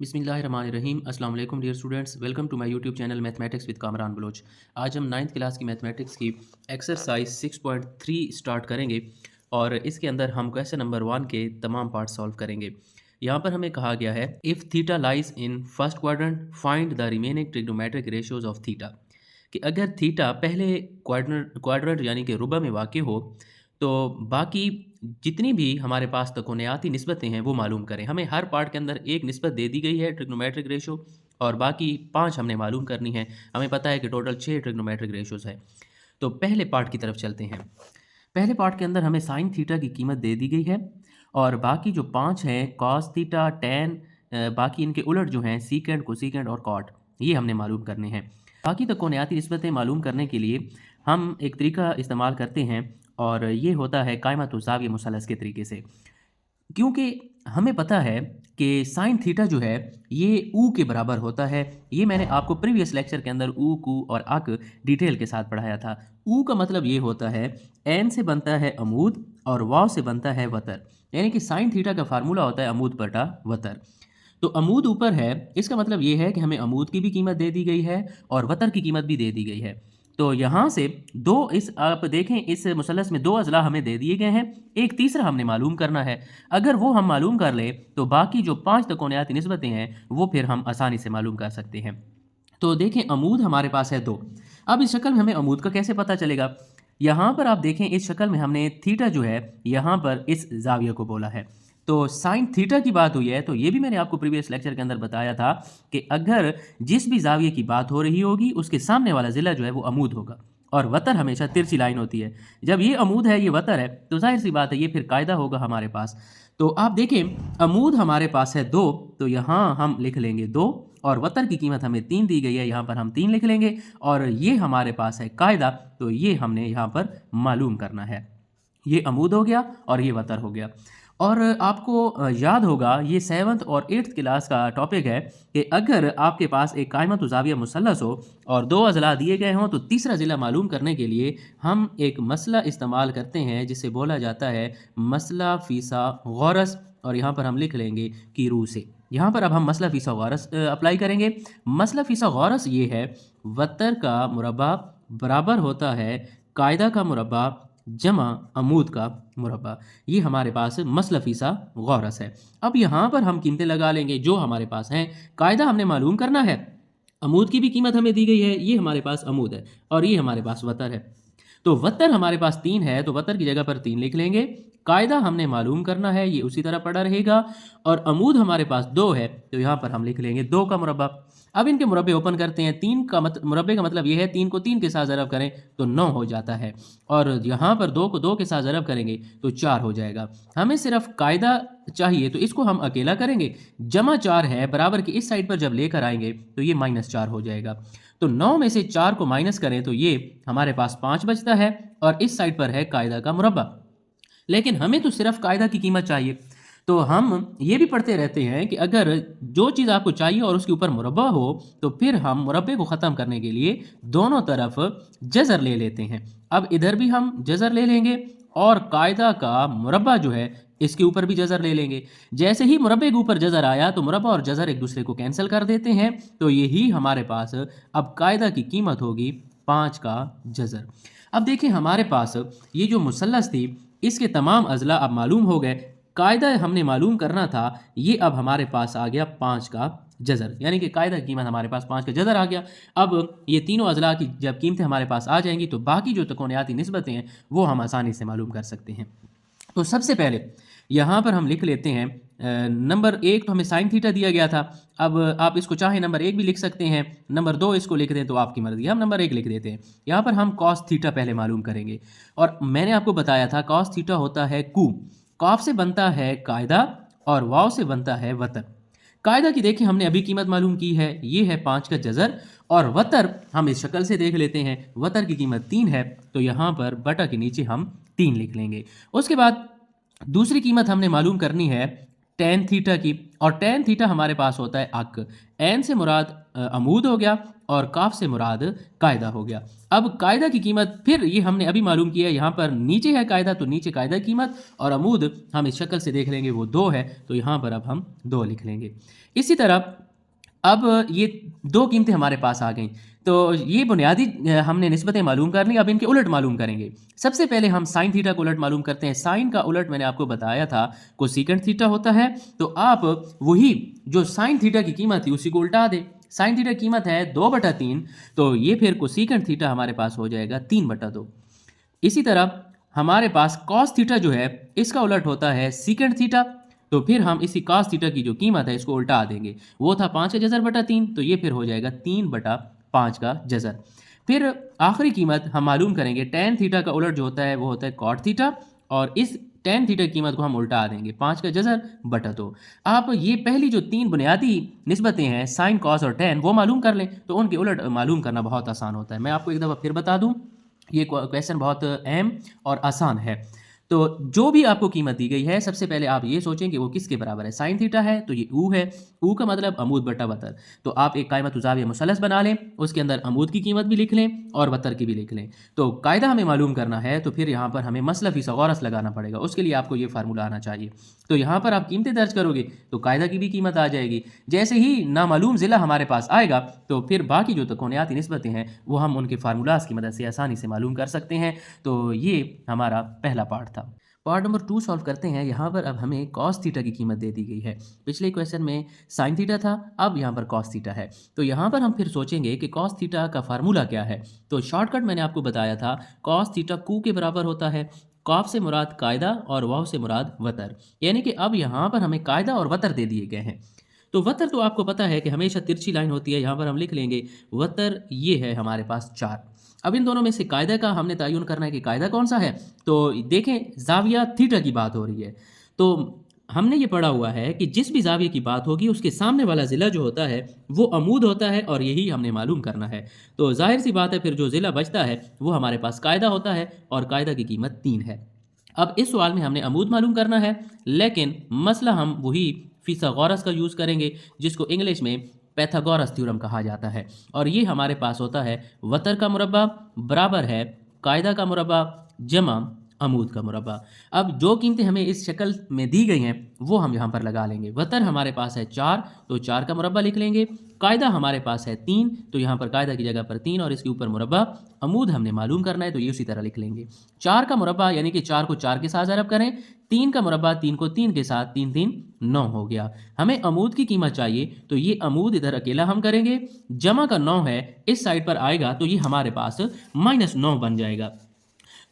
बिस्मिल्लाहिर्रहमानिर्रहीम। अस्सलाम वालेकुम dear students, welcome to my YouTube channel mathematics with Kamran Baloch. आज हम 9th क्लास की मैथमेटिक्स की एक्सरसाइज 6.3 स्टार्ट करेंगे और इसके अंदर हम क्वेश्चन नंबर 1 के तमाम पार्ट सॉल्व करेंगे। यहाँ पर हमें कहा गया है if theta lies in first quadrant find the remaining trigonometric ratios of theta, कि अगर थीटा पहले क्वाड्रेंट यानी कि रुबा में वाक़ हो तो बाकी जितनी भी हमारे पास तकोनाती निस्बतें हैं वो मालूम करें। हमें हर पार्ट के अंदर एक निस्बत दे दी गई है ट्रिग्नोमेट्रिक रेशो और बाकी 5 हमने मालूम करनी है। हमें पता है कि टोटल 6 ट्रिग्नोमेट्रिक रेशोज़ है। तो पहले पार्ट की तरफ चलते हैं। पहले पार्ट के अंदर हमें साइन थीटा की कीमत दे दी गई है और बाकी जो 5 हैं कॉस थीटा, टैन, बाकी इनके उलट जो हैं सीकेंट, कोसीकेंट और कॉट, ये हमने मालूम करने हैं। बाकी तकोनाती निस्बतें मालूम करने के लिए हम एक तरीका इस्तेमाल करते हैं और ये होता है कायमत ज़ाविया मुसलस के तरीके से। क्योंकि हमें पता है कि साइन थीटा जो है ये ऊ के बराबर होता है। ये मैंने आपको प्रीवियस लेक्चर के अंदर ऊ, कू और अक डिटेल के साथ पढ़ाया था। ऊ का मतलब ये होता है एन से बनता है अमूद और वाव से बनता है वतर, यानी कि साइन थीटा का फार्मूला होता है अमूद बटा वतर। तो अमूद ऊपर है, इसका मतलब ये है कि हमें अमूद की भी कीमत दे दी गई है और वतर की कीमत भी दे दी गई है। तो यहाँ से दो, इस आप देखें इस मुसलस में 2 अज़ला हमें दे दिए गए हैं, एक तीसरा हमने मालूम करना है। अगर वो हम मालूम कर ले तो बाकी जो 5 तकोनाती निस्बतें हैं वो फिर हम आसानी से मालूम कर सकते हैं। तो देखें अमूद हमारे पास है 2। अब इस शक्ल में हमें अमूद का कैसे पता चलेगा? यहाँ पर आप देखें इस शक्ल में हमने थीटा जो है यहाँ पर इस जाविया को बोला है। तो साइन थीटा की बात हुई है तो ये भी मैंने आपको प्रीवियस लेक्चर के अंदर बताया था कि अगर जिस भी जाविये की बात हो रही होगी उसके सामने वाला ज़िला जो है वो अमूद होगा और वतर हमेशा तिरछी लाइन होती है। जब ये अमूद है ये वतर है तो जाहिर सी बात है ये फिर कायदा होगा हमारे पास। तो आप देखें अमूद हमारे पास है 2, तो यहाँ हम लिख लेंगे 2 और वतर की कीमत हमें 3 दी गई है, यहाँ पर हम 3 लिख लेंगे और ये हमारे पास है कायदा, तो ये हमने यहाँ पर मालूम करना है। ये अमूद हो गया और ये वतर हो गया। और आपको याद होगा ये 7th और 8th क्लास का टॉपिक है कि अगर आपके पास एक कायमत ज़ाविया मुसल्लस हो और 2 अज़ला दिए गए हों तो तीसरा ज़िला मालूम करने के लिए हम एक मसला इस्तेमाल करते हैं जिसे बोला जाता है मसला फ़ीसा गौरस, और यहाँ पर हम लिख लेंगे कि रू से। यहाँ पर अब हम मसला फ़ीसा गौरस अप्लाई करेंगे। मसला फ़ीसा गौरस ये है वतर का मुरब्बा बराबर होता है कायदा का मुरब्बा जमा अमूद का मुरब्बा। ये हमारे पास मसला फ़ीसा गौरस है। अब यहाँ पर हम कीमतें लगा लेंगे जो हमारे पास हैं। कायदा हमने मालूम करना है, अमूद की भी कीमत हमें दी गई है, ये हमारे पास अमूद है और ये हमारे पास वतर है। तो वतर हमारे पास 3 है तो वतर की जगह पर 3 लिख लेंगे। कायदा हमने मालूम करना है, ये उसी तरह पड़ा रहेगा और अमूद हमारे पास 2 है तो यहाँ पर हम लिख लेंगे 2 का मुरब्बा। अब इनके मुरब्बे ओपन करते हैं। 3 का मुरब्बे का मतलब ये है 3 को 3 के साथ ज़रब करें तो 9 हो जाता है और यहाँ पर 2 को 2 के साथ ज़रब करेंगे तो 4 हो जाएगा। हमें सिर्फ कायदा चाहिए तो इसको हम अकेला करेंगे, जमा 4 है बराबर की इस साइड पर जब लेकर आएंगे तो ये -4 हो जाएगा। तो 9 में से 4 को माइनस करें तो ये हमारे पास 5 बचता है और इस साइड पर है कायदा का मुरब्बा। लेकिन हमें तो सिर्फ कायदा की कीमत चाहिए। तो हम ये भी पढ़ते रहते हैं कि अगर जो चीज़ आपको चाहिए और उसके ऊपर मुरब्बा हो तो फिर हम मुरब्बे को ख़त्म करने के लिए दोनों तरफ जज़र ले लेते हैं। अब इधर भी हम जज़र ले लेंगे और कायदा का मुरब्बा जो है इसके ऊपर भी जज़र ले लेंगे। जैसे ही मुरब्बे के ऊपर जज़र आया तो मुरब्बा और जज़र एक दूसरे को कैंसिल कर देते हैं, तो यही हमारे पास अब कायदा की कीमत होगी 5 का जज़र। अब देखिए हमारे पास ये जो मुसल्लस थी इसके तमाम अज़ला अब मालूम हो गए। कायदा हमने मालूम करना था, ये अब हमारे पास आ गया 5 का जज़र, यानी कि कायदा की कीमत हमारे पास 5 का जज़र आ गया। अब ये तीनों अज़ला की जब कीमतें हमारे पास आ जाएंगी तो बाकी जो तकोनाती निस्बतें हैं वो हम आसानी से मालूम कर सकते हैं। तो सबसे पहले यहाँ पर हम लिख लेते हैं नंबर 1 तो हमें साइन थीटा दिया गया था। अब आप इसको चाहे नंबर 1 भी लिख सकते हैं, नंबर 2 इसको लिख दें तो आपकी मर्ज़ी। हम नंबर 1 लिख देते हैं। यहाँ पर हम कॉस थीटा पहले मालूम करेंगे और मैंने आपको बताया था कॉस थीटा होता है कू। कॉफ से बनता है कायदा और वाव से बनता है वतर। कायदा की देखिए हमने अभी कीमत मालूम की है, ये है 5 का जज़र और वतर हम इस शक्ल से देख लेते हैं। वतर की कीमत 3 है तो यहाँ पर बटा के नीचे हम 3 लिख लेंगे। उसके बाद दूसरी कीमत हमने मालूम करनी है टेन थीटा की, और टेन थीटा हमारे पास होता है अक। एन से मुराद अमूद हो गया और काफ से मुराद कायदा हो गया। अब कायदा की कीमत फिर ये हमने अभी मालूम किया, यहाँ पर नीचे है कायदा तो नीचे कायदा की कीमत, और अमूद हम इस शक्ल से देख लेंगे वो 2 है, तो यहाँ पर अब हम 2 लिख लेंगे। इसी तरह अब ये 2 कीमतें हमारे पास आ गई, तो ये बुनियादी हमने निस्बतें मालूम कर ली। अब इनके उलट मालूम करेंगे। सबसे पहले हम साइन थीटा को उलट मालूम करते हैं। साइन का उलट मैंने आपको बताया था कोसेकेंट थीटा होता है, तो आप वही जो साइन थीटा की कीमत थी उसी को उल्टा दें। साइन थीटा की कीमत है 2/3, तो ये फिर कोसेकेंट थीटा हमारे पास हो जाएगा 3/2। इसी तरह हमारे पास कॉस थीटा जो है इसका उलट होता है सीकेंट थीटा, तो फिर हम इसी कॉस थीटा की जो कीमत है इसको उल्टा देंगे। वो था 5 का जज़र बटा 3, तो ये फिर हो जाएगा 3/5 का जज़र। फिर आखिरी कीमत हम मालूम करेंगे टेन थीटा का उलट जो होता है वो होता है कॉट थीटा, और इस टेन थीटा की कीमत को हम उल्टा देंगे 5 का जज़र बटा 2। आप ये पहली जो 3 बुनियादी निस्बतें हैं साइन कॉस और टेन वो मालूम कर लें, तो उनके उलट मालूम करना बहुत आसान होता है। मैं आपको एक दफ़ा फिर बता दूं, ये क्वेश्चन बहुत अहम और आसान है। तो जो भी आपको कीमत दी गई है सबसे पहले आप ये सोचें कि वो किसके बराबर है। साइन थीटा है तो ये ऊ है, ऊ का मतलब अमूद बटा वतर, तो आप एक कायमत उजाविया मुसलस बना लें, उसके अंदर अमूद की कीमत भी लिख लें और वतर की भी लिख लें। तो कायदा हमें मालूम करना है, तो फिर यहाँ पर हमें मसला फी सगौरस लगाना पड़ेगा, उसके लिए आपको ये फार्मूला आना चाहिए। तो यहाँ पर आप कीमतें दर्ज करोगे तो कायदा की भी कीमत आ जाएगी। जैसे ही नामालूम ज़िला हमारे पास आएगा तो फिर बाकी जो तकोनियाती निस्बतें हैं वो हम उनके फार्मूलाज की मदद से आसानी से मालूम कर सकते हैं। तो ये हमारा पहला पार्ट था। पार्ट नंबर 2 सॉल्व करते हैं। यहाँ पर अब हमें कॉस थीटा की कीमत दे दी गई है। पिछले क्वेश्चन में साइन थीटा था, अब यहाँ पर कॉस थीटा है। तो यहाँ पर हम फिर सोचेंगे कि कॉस थीटा का फार्मूला क्या है। तो शॉर्टकट मैंने आपको बताया था, कॉस थीटा कू के बराबर होता है। कॉफ से मुराद कायदा और वाव से मुराद वतर, यानी कि अब यहाँ पर हमें कायदा और वतर दे दिए गए हैं। तो वतर तो आपको पता है कि हमेशा तिरछी लाइन होती है, यहाँ पर हम लिख लेंगे वतर ये है हमारे पास 4। अब इन दोनों में से कायदा का हमने तयन करना है कि कायदा कौन सा है। तो देखें जाविया थीटा की बात हो रही है, तो हमने ये पढ़ा हुआ है कि जिस भी जाविये की बात होगी उसके सामने वाला ज़िला जो होता है वो अमूद होता है, और यही हमने मालूम करना है। तो जाहिर सी बात है फिर जो ज़िला बचता है वो हमारे पास कायदा होता है, और कायदा की कीमत 3 है। अब इस सवाल में हमने अमूद मालूम करना है, लेकिन मसला हम वही फिसागोरस का यूज़ करेंगे जिसको इंग्लिश में पैथागोरस थ्योरम कहा जाता है, और ये हमारे पास होता है वतर का मुरब्बा बराबर है कायदा का मुरब्बा जमा अमूद का मुरब्बा। अब जो कीमतें हमें इस शक्ल में दी गई हैं वो हम यहाँ पर लगा लेंगे। वतर हमारे पास है 4, तो 4 का मुरब्बा लिख लेंगे। कायदा हमारे पास है 3, तो यहाँ पर कायदा की जगह पर 3 और इसके ऊपर मुरब्बा। अमूद हमने मालूम करना है तो ये उसी तरह लिख लेंगे। 4 का मुरब्बा यानी कि 4 को 4 के साथ ज़रब करें, 3 का मुरब्बा 3 को 3 के साथ, 3 3 9 हो गया। हमें अमूद की कीमत चाहिए, तो ये अमूद इधर अकेला हम करेंगे, जमा का 9 है इस साइड पर आएगा तो ये हमारे पास -9 बन जाएगा।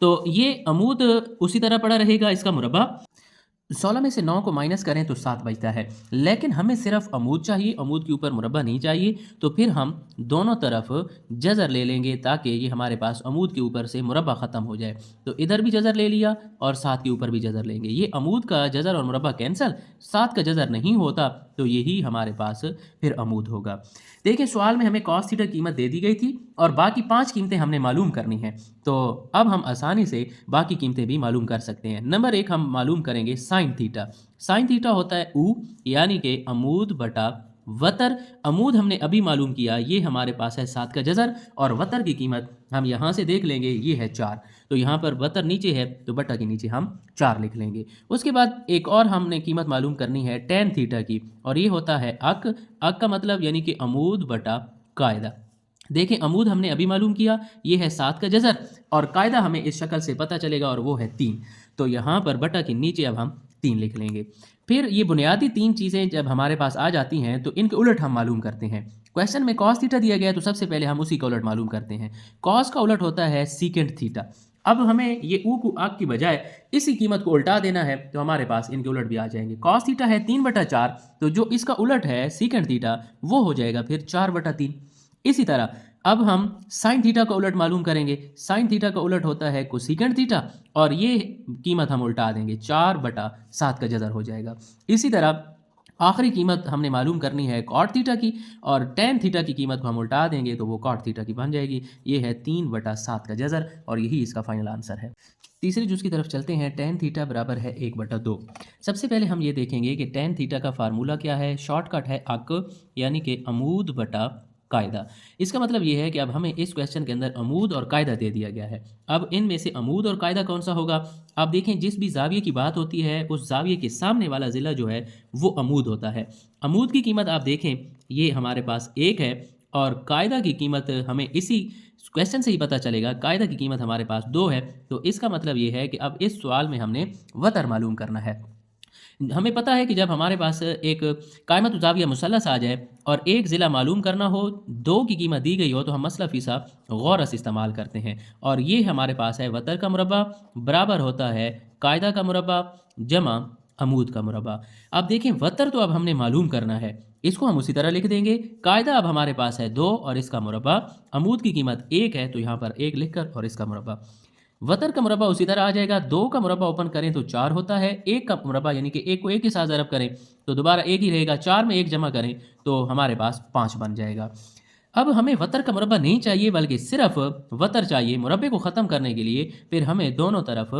तो ये अमूद उसी तरह पड़ा रहेगा, इसका मुरब्बा 16 में से 9 को माइनस करें तो 7 बचता है, लेकिन हमें सिर्फ अमूद चाहिए, अमूद के ऊपर मुरब्बा नहीं चाहिए। तो फिर हम दोनों तरफ जज़र ले लेंगे ताकि ये हमारे पास अमूद के ऊपर से मुरब्बा ख़त्म हो जाए। तो इधर भी जज़र ले लिया और 7 के ऊपर भी जज़र लेंगे। ये अमूद का जज़र और मुरब्बा कैंसल, 7 का जज़र नहीं होता, तो यही हमारे पास फिर अमूद होगा। देखिए सवाल में हमें कॉस थीटा कीमत दे दी गई थी और बाकी 5 कीमतें हमने मालूम करनी हैं। तो अब हम आसानी से बाकी कीमतें भी मालूम कर सकते हैं। नंबर 1 हम मालूम करेंगे साइन थीटा। साइन थीटा होता है ऊ, यानी कि अमूद बटा वतर। अमूद हमने अभी मालूम किया, ये हमारे पास है 7 का जज़र, और वतर की कीमत हम यहाँ से देख लेंगे, ये है 4। तो यहाँ पर वतर नीचे है तो बटा के नीचे हम 4 लिख लेंगे। उसके बाद एक और हमने कीमत मालूम करनी है टेन थीटा की, और ये होता है अक। अक का मतलब यानी कि अमूद बटा कायदा। देखें अमूद हमने अभी मालूम किया, ये है 7 का जज़र, और कायदा हमें इस शक्ल से पता चलेगा और वो है 3। तो यहाँ पर बटा के नीचे अब हम 3 लिख लेंगे। फिर ये बुनियादी 3 चीज़ें जब हमारे पास आ जाती हैं तो इनके उलट हम मालूम करते हैं। क्वेश्चन में कॉस थीटा दिया गया है तो सबसे पहले हम उसी का उलट मालूम करते हैं। कॉस का उलट होता है सीकेंट थीटा। अब हमें ये ऊ को आग की बजाय इसी कीमत को उल्टा देना है, तो हमारे पास इनके उलट भी आ जाएंगे। कॉस थीटा है 3/4, तो जो इसका उलट है सीकेंट थीटा वो हो जाएगा फिर 4/3। इसी तरह अब हम साइन थीटा का उलट मालूम करेंगे। साइन थीटा का उलट होता है कोसेकेंट थीटा, और ये कीमत हम उल्टा देंगे, 4/7 का जज़र हो जाएगा। इसी तरह आखिरी कीमत हमने मालूम करनी है कॉट थीटा की, और टेन थीटा की कीमत को हम उल्टा देंगे तो वो कॉट थीटा की बन जाएगी। ये है 3/7 का जज़र, और यही इसका फाइनल आंसर है। तीसरे जुज़ की तरफ चलते हैं। tan थीटा बराबर है 1/2। सबसे पहले हम ये देखेंगे कि tan थीटा का फार्मूला क्या है। शॉर्टकट है अक, यानी कि अमूद बटा कायदा। इसका मतलब ये है कि अब हमें इस क्वेश्चन के अंदर अमूद और कायदा दे दिया गया है। अब इनमें से अमूद और कायदा कौन सा होगा। आप देखें, जिस भी ज़ाविये की बात होती है उस ज़ाविये के सामने वाला ज़िला जो है वो अमूद होता है। अमूद की कीमत आप देखें, ये हमारे पास 1 है, और कायदा की कीमत हमें इसी क्वेश्चन से ही पता चलेगा। कायदा की कीमत हमारे पास 2 है। तो इसका मतलब ये है कि अब इस सवाल में हमने वतर मालूम करना है। हमें पता है कि जब हमारे पास एक कायमत ज़ाविया मुसल्लस आ जाए और एक ज़िला मालूम करना हो, 2 की कीमत दी गई हो, तो हम मसला फ़ीसा गौरस इस्तेमाल करते हैं। और ये हमारे पास है वतर का मुरब्बा बराबर होता है कायदा का मुरब्बा जमा अमूद का मुरब्बा। अब देखें, वतर तो अब हमने मालूम करना है, इसको हम उसी तरह लिख देंगे। कायदा अब हमारे पास है 2 और इसका मुरब्बा, अमूद की कीमत 1 है तो यहाँ पर 1 लिखकर और इसका मुरब्बा। वतर का मुरब्बा उसी तरह आ जाएगा। 2 का मुरब्बा ओपन करें तो 4 होता है। 1 का मुरब्बा यानी कि 1 को 1 के साथ ज़रब करें तो दोबारा 1 ही रहेगा। 4 में 1 जमा करें तो हमारे पास 5 बन जाएगा। अब हमें वतर का मुरब्बा नहीं चाहिए, बल्कि सिर्फ वतर चाहिए। मुरब्बे को ख़त्म करने के लिए फिर हमें दोनों तरफ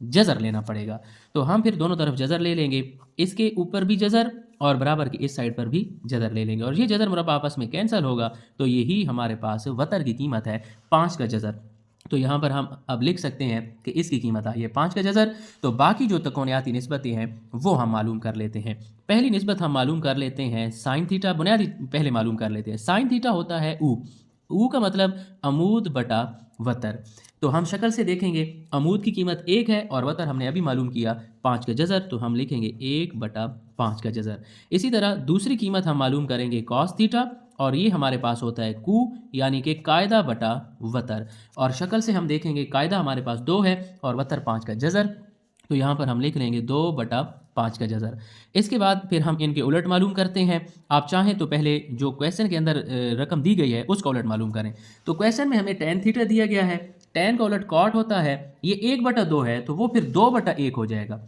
जज़र लेना पड़ेगा। तो हम फिर दोनों तरफ जज़र ले लेंगे, इसके ऊपर भी जज़र और बराबर की इस साइड पर भी जज़र ले लेंगे, और ये जज़र मुरब्बा आपस में कैंसिल होगा। तो यही हमारे पास वतर की कीमत है 5 का जज़र। तो यहाँ पर हम अब लिख सकते हैं कि इसकी कीमत आई है 5 का जज़र। तो बाकी जो तकोनियाती निस्बतें हैं वो हम मालूम कर लेते हैं। पहली निस्बत हम मालूम कर लेते हैं साइन थीटा। बुनियादी पहले मालूम कर लेते हैं। साइन थीटा होता है ऊ का मतलब अमूद बटा वतर। तो हम शक्ल से देखेंगे, अमूद की कीमत 1 है और वतर हमने अभी मालूम किया 5 का जज़र, तो हम लिखेंगे 1/5 का जज़र। इसी तरह दूसरी कीमत हम मालूम करेंगे कॉस थीटा, और ये हमारे पास होता है कू, यानी कि कायदा बटा वतर। और शक्ल से हम देखेंगे, कायदा हमारे पास 2 है और वतर 5 का जज़र, तो यहाँ पर हम लिख लेंगे 2/5 का जज़र। इसके बाद फिर हम इनके उलट मालूम करते हैं। आप चाहें तो पहले जो क्वेश्चन के अंदर रकम दी गई है उसका उलट मालूम करें। तो क्वेश्चन में हमें tan थीटा दिया गया है, tan का उलट कॉट होता है, ये 1/2 है तो वो फिर 2/1 हो जाएगा।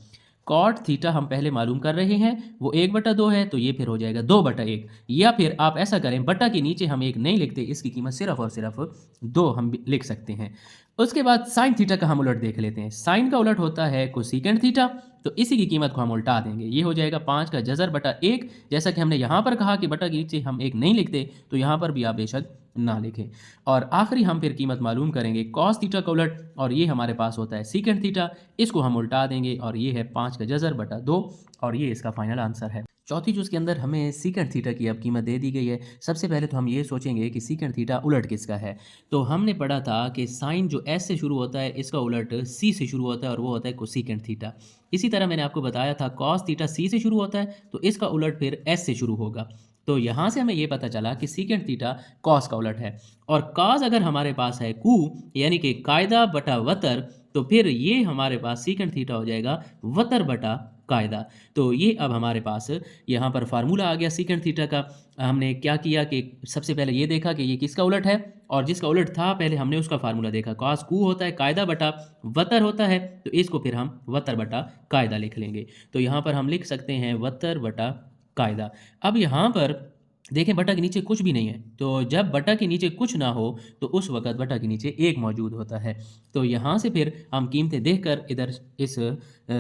कॉट थीटा हम पहले मालूम कर रहे हैं, वो 1/2 है तो ये फिर हो जाएगा 2/1। या फिर आप ऐसा करें, बटा के नीचे हम 1 नहीं लिखते, इसकी कीमत सिर्फ और सिर्फ 2 हम लिख सकते हैं। उसके बाद साइन थीटा का हम उलट देख लेते हैं। साइन का उलट होता है कोसेकेंट थीटा, तो इसी की कीमत को हम उल्टा देंगे। ये हो जाएगा 5 का जज़र बटा 1। जैसा कि हमने यहाँ पर कहा कि बटा के नीचे हम 1 नहीं लिखते, तो यहाँ पर भी आप बेशक ना लिखें। और आखिरी हम फिर कीमत मालूम करेंगे कॉस थीटा का उलट, और ये हमारे पास होता है सीकेंट थीटा। इसको हम उल्टा देंगे और ये है 5 का जज़र बटा 2, और ये इसका फाइनल आंसर है। चौथी चूज़ के अंदर हमें सीकेंट थीटा की अब कीमत दे दी गई है। सबसे पहले तो हम ये सोचेंगे कि सीकेंट थीटा उलट किसका है। तो हमने पढ़ा था कि साइन जो एस से शुरू होता है इसका उलट सी से शुरू होता है, और वो होता है कोसेकेंट थीटा। इसी तरह मैंने आपको बताया था कॉस थीटा सी से शुरू होता है, तो इसका उलट फिर एस से शुरू होगा। तो यहाँ से हमें ये पता चला कि सीकेंट थीटा कॉस का उलट है। और कॉस अगर हमारे पास है कू, यानी कि कायदा बटा वतर, तो फिर ये हमारे पास सीकेंट थीटा हो जाएगा वतर बटा कायदा। तो ये अब हमारे पास यहाँ पर फार्मूला आ गया सीकेंट थीटा का। हमने क्या किया कि सबसे पहले ये देखा कि ये किसका उलट है, और जिसका उलट था पहले हमने उसका फार्मूला देखा। कॉस कू होता है कायदा बटा वतर होता है, तो इसको फिर हम वतर बटा कायदा लिख लेंगे। तो यहाँ पर हम लिख सकते हैं वतर बटा कायदा। अब यहाँ पर देखें, बटा के नीचे कुछ भी नहीं है, तो जब बटा के नीचे कुछ ना हो तो उस वक़्त बटा के नीचे 1 मौजूद होता है। तो यहाँ से फिर हम कीमतें देखकर इधर इस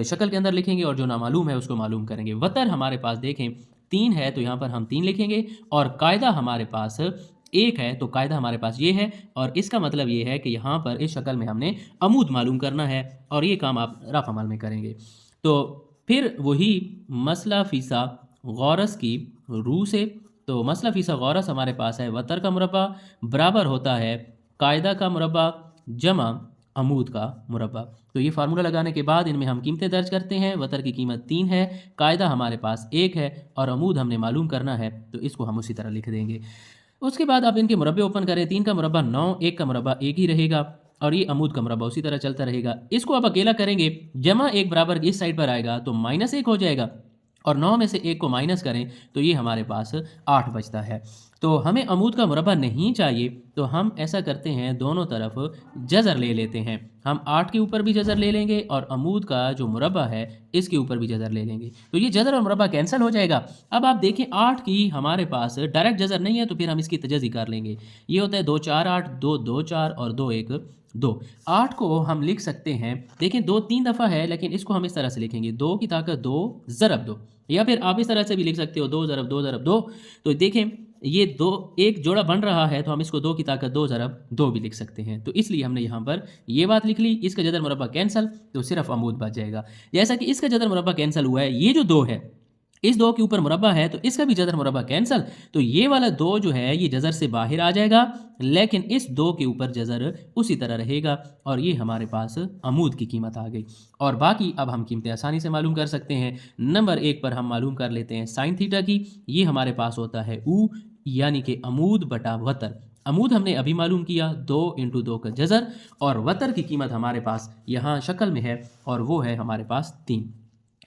शक्ल के अंदर लिखेंगे और जो नामालूम है उसको मालूम करेंगे। वतर हमारे पास देखें 3 है, तो यहाँ पर हम 3 लिखेंगे, और कायदा हमारे पास 1 है, तो कायदा हमारे पास ये है। और इसका मतलब ये है कि यहाँ पर इस शक्ल में हमने अमूद मालूम करना है, और ये काम आप रफ़ अमल में करेंगे। तो फिर वही मसला फ़ीसा गौरस की रूह से। तो मसला फ़ीसा गौरस हमारे पास है वतर का मुरब्बा बराबर होता है कायदा का मुरब्बा जमा अमूद का मुरब्बा। तो ये फार्मूला लगाने के बाद इनमें हम कीमतें दर्ज करते हैं। वतर की कीमत 3 है, कायदा हमारे पास 1 है, और अमूद हमने मालूम करना है, तो इसको हम उसी तरह लिख देंगे। उसके बाद आप इनके मुरब्बे ओपन करें। 3 का मुरब्बा 9, 1 का मुरब्बा 1 ही रहेगा, और ये अमूद का मुरब्बा उसी तरह चलता रहेगा। इसको आप अकेला करेंगे, जमा 1 बराबर इस साइड पर आएगा तो -1 हो जाएगा, और 9 में से 1 को माइनस करें तो ये हमारे पास 8 बचता है। तो हमें अमूद का मुरब्बा नहीं चाहिए, तो हम ऐसा करते हैं, दोनों तरफ जज़र ले लेते हैं। हम 8 के ऊपर भी जज़र ले लेंगे और अमूद का जो मुरब्बा है इसके ऊपर भी जज़र ले लेंगे, तो ये जज़र और मुरब्बा कैंसिल हो जाएगा। अब आप देखें, 8 की हमारे पास डायरेक्ट जज़र नहीं है, तो फिर हम इसकी तजज़ी कर लेंगे। ये होता है 2 4 8, 2 2 4 और 2 1 2। 8 को हम लिख सकते हैं, देखें 2 3 दफ़ा है लेकिन इसको हम इस तरह से लिखेंगे 2 की ताकत 2 ज़रब 2, या फिर आप इस तरह से भी लिख सकते हो 2 ज़रब 2 ज़रब 2। तो देखें ये दो एक जोड़ा बन रहा है तो हम इसको 2 की ताकत 2 ज़रब 2 भी लिख सकते हैं। तो इसलिए हमने यहाँ पर ये बात लिख ली। इसका जदर मुरब्बा कैंसल, तो सिर्फ अमूद बच जाएगा। जैसा कि इसका जदर मुरब्बा कैंसल हुआ है, ये जो 2 है इस 2 के ऊपर मुरब्बा है तो इसका भी जदर मुरब्बा कैंसल, तो ये वाला 2 जो है ये जज़र से बाहर आ जाएगा, लेकिन इस 2 के ऊपर जज़र उसी तरह रहेगा और ये हमारे पास अमूद की कीमत आ गई। और बाकी अब हम कीमतें आसानी से मालूम कर सकते हैं। नंबर 1 पर हम मालूम कर लेते हैं साइन थीटा की। ये हमारे पास होता है ऊ यानी कि अमूद बटा वतर। अमूद हमने अभी मालूम किया 2 × 2 का जज़र, और वतर की कीमत हमारे पास यहाँ शक्ल में है और वो है हमारे पास 3।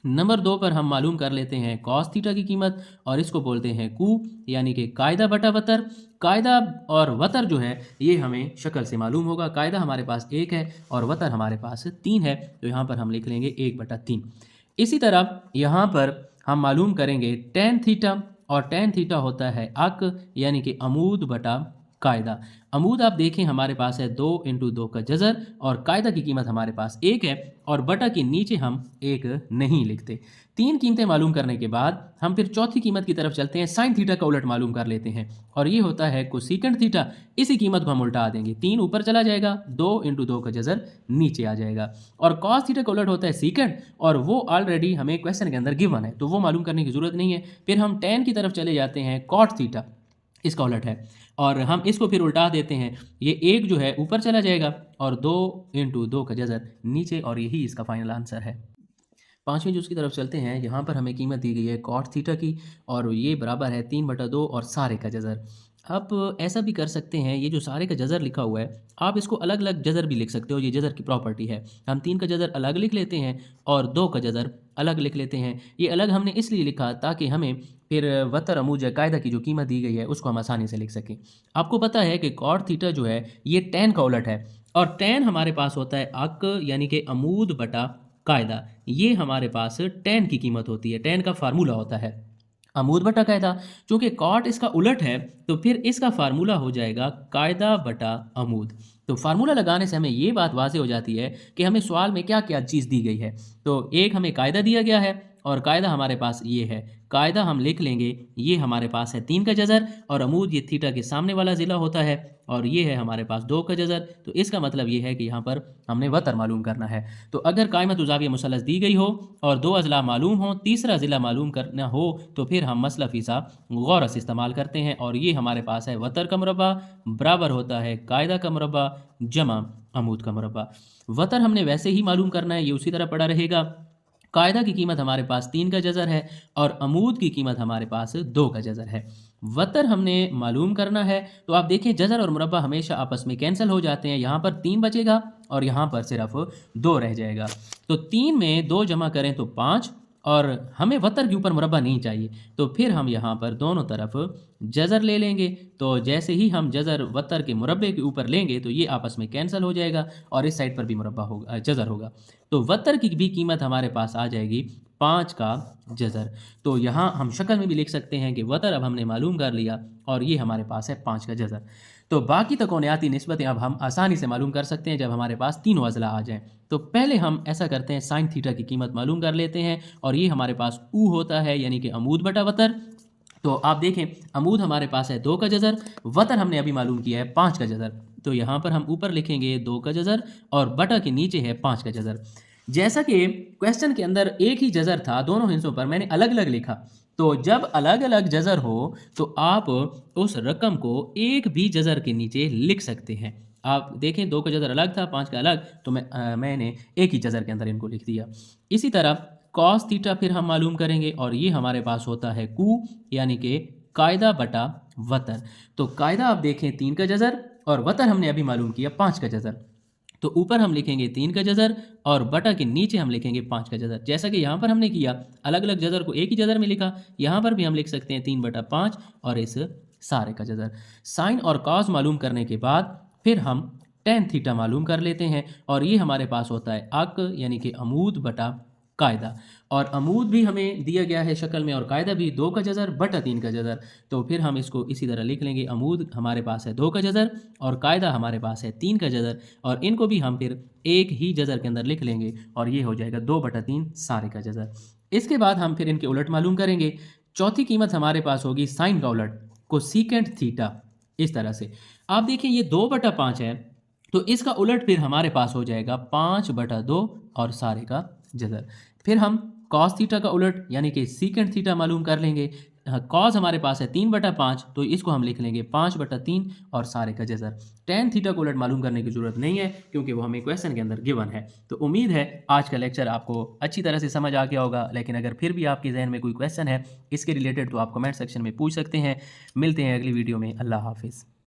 नंबर 2 पर हम मालूम कर लेते हैं कॉस थीटा की कीमत, और इसको बोलते हैं कू यानी कि कायदा बटा वतर। कायदा और वतर जो है ये हमें शक्ल से मालूम होगा। कायदा हमारे पास 1 है और वतर हमारे पास 3 है, तो यहाँ पर हम लिख लेंगे 1/3। इसी तरह यहाँ पर हम मालूम करेंगे टेन थीटा, और टेन थीटा होता है अक यानी कि अमूद बटा कायदा। अमूद आप देखें हमारे पास है 2 × 2 का जज़र, और कायदा की कीमत हमारे पास 1 है, और बटा के नीचे हम 1 नहीं लिखते। 3 कीमतें मालूम करने के बाद हम फिर चौथी कीमत की तरफ चलते हैं। साइन थीटा का उलट मालूम कर लेते हैं, और ये होता है कोसेकेंट थीटा। इसी कीमत को हम उल्टा देंगे, 3 ऊपर चला जाएगा, 2 × 2 का जज़र नीचे आ जाएगा। और कॉस थीटा का उलट होता है सीकेंट, और वो ऑलरेडी हमें क्वेश्चन के अंदर गिवन है तो वो मालूम करने की ज़रूरत नहीं है। फिर हम टेन की तरफ चले जाते हैं, कॉट थीटा इसका उलट है, और हम इसको फिर उल्टा देते हैं। ये 1 जो है ऊपर चला जाएगा और 2 × 2 का जज़र नीचे, और यही इसका फाइनल आंसर है। पाँचवीं जूस की तरफ चलते हैं। यहाँ पर हमें कीमत दी गई है कॉट थीटा की, और ये बराबर है 3/2 और सारे का जज़र। आप ऐसा भी कर सकते हैं, ये जो सारे का जज़र लिखा हुआ है आप इसको अलग अलग जज़र भी लिख सकते हो, ये जज़र की प्रॉपर्टी है। हम 3 का जज़र अलग लिख लेते हैं और 2 का जज़र अलग लिख लेते हैं। ये अलग हमने इसलिए लिखा ताकि हमें फिर वतर अमूज कायदा की जो कीमत दी गई है उसको हम आसानी से लिख सकें। आपको पता है कि कॉट थीटा जो है ये टेन का उलट है, और टेन हमारे पास होता है अक यानी कि अमूद बटा कायदा। ये हमारे पास टेन की कीमत होती है, टेन का फार्मूला होता है अमूद बटा कायदा। चूंकि कॉट इसका उलट है तो फिर इसका फार्मूला हो जाएगा कायदा बटा अमूद। तो फार्मूला लगाने से हमें ये बात वाज़े हो जाती है कि हमें सवाल में क्या क्या चीज़ दी गई है। तो एक हमें कायदा दिया गया है, और कायदा हमारे पास ये है। कायदा हम लिख लेंगे, ये हमारे पास है 3 का जज़र, और अमूद ये थीटा के सामने वाला ज़िला होता है, और ये है हमारे पास 2 का जज़र। तो इसका मतलब ये है कि यहाँ पर हमने वतर मालूम करना है। तो अगर कायमत ज़ाविया मुसलस दी गई हो और 2 अज़ला मालूम हो, तीसरा ज़िला मालूम करना हो, तो फिर हम मसला फ़ीसा गौर से इस्तेमाल करते हैं, और ये हमारे पास है वतर का मुरब्बा बराबर होता है कायदा का मुरब्बा जमा अमूद का मुरब्बा। वतर हमने वैसे ही मालूम करना है, ये उसी तरह पड़ा रहेगा। कायदा की कीमत हमारे पास 3 का जज़र है, और अमूद की कीमत हमारे पास 2 का जज़र है। वतर हमने मालूम करना है, तो आप देखें जज़र और मुरब्बा हमेशा आपस में कैंसिल हो जाते हैं। यहाँ पर 3 बचेगा और यहाँ पर सिर्फ 2 रह जाएगा। तो 3 में 2 जमा करें तो 5, और हमें वतर के ऊपर मुरब्बा नहीं चाहिए, तो फिर हम यहाँ पर दोनों तरफ जज़र ले लेंगे। तो जैसे ही हम जज़र वतर के मुरब्बे के ऊपर लेंगे तो ये आपस में कैंसिल हो जाएगा, और इस साइड पर भी मुरब्बा होगा, जज़र होगा। तो वतर की भी कीमत हमारे पास आ जाएगी 5 का जज़र। तो यहाँ हम शक्ल में भी लिख सकते हैं कि वतर अब हमने मालूम कर लिया, और ये हमारे पास है 5 का जज़र। तो बाकी तकोनियाती निस्बतें अब हम आसानी से मालूम कर सकते हैं जब हमारे पास तीनों अज़ला आ जाएं। तो पहले हम ऐसा करते हैं, साइन थीटा की कीमत मालूम कर लेते हैं, और ये हमारे पास ऊ होता है यानी कि अमूद बटा वतर। तो आप देखें अमूद हमारे पास है 2 का जज़र, वतर हमने अभी मालूम किया है 5 का जज़र। तो यहाँ पर हम ऊपर लिखेंगे 2 का जज़र, और बटा के नीचे है 5 का जज़र। जैसा कि क्वेश्चन के अंदर एक ही जज़र था, दोनों हिस्सों पर मैंने अलग अलग लिखा, तो जब अलग अलग जज़र हो तो आप उस रकम को एक भी जज़र के नीचे लिख सकते हैं। आप देखें 2 का जज़र अलग था, 5 का अलग, तो मैंने एक ही जज़र के अंदर इनको लिख दिया। इसी तरह कॉस थीटा फिर हम मालूम करेंगे, और ये हमारे पास होता है कू यानी कि कायदा बटा वतर। तो कायदा आप देखें 3 का जज़र, और वतर हमने अभी मालूम किया 5 का जज़र। तो ऊपर हम लिखेंगे 3 का जज़र, और बटा के नीचे हम लिखेंगे 5 का जज़र। जैसा कि यहाँ पर हमने किया, अलग अलग जज़र को एक ही जज़र में लिखा, यहाँ पर भी हम लिख सकते हैं 3/5 और इस सारे का जज़र। साइन और कॉस मालूम करने के बाद फिर हम टेन थीटा मालूम कर लेते हैं, और ये हमारे पास होता है अक यानी कि अमूद बटा कायदा। और अमूद भी हमें दिया गया है शक्ल में और कायदा भी 2 का जज़र बटा 3 का जज़र। तो फिर हम इसको इसी तरह लिख लेंगे, अमूद हमारे पास है 2 का जज़र और कायदा हमारे पास है 3 का जज़र, और इनको भी हम फिर एक ही जज़र के अंदर लिख लेंगे और ये हो जाएगा 2 बटा 3 सारे का जज़र। इसके बाद हम फिर इनके उलट मालूम करेंगे। चौथी कीमत हमारे पास होगी साइन का उलट, कोसेकेंट थीटा। इस तरह से आप देखिए ये 2 बटा 5 है, तो इसका उलट फिर हमारे पास हो जाएगा 5 बटा 2 और सारे का जज़र। फिर हम कॉस थीटा का उलट यानी कि सीकेंट थीटा मालूम कर लेंगे। कॉस हमारे पास है 3 बटा 5, तो इसको हम लिख लेंगे 5 बटा 3 और सारे का जज़र। टेन थीटा को उलट मालूम करने की ज़रूरत नहीं है क्योंकि वो हमें क्वेश्चन के अंदर गिवन है। तो उम्मीद है आज का लेक्चर आपको अच्छी तरह से समझ आ गया होगा, लेकिन अगर फिर भी आपके जहन में कोई क्वेश्चन है इसके रिलेटेड तो आप कमेंट सेक्शन में पूछ सकते हैं। मिलते हैं अगली वीडियो में। अल्लाह हाफिज़।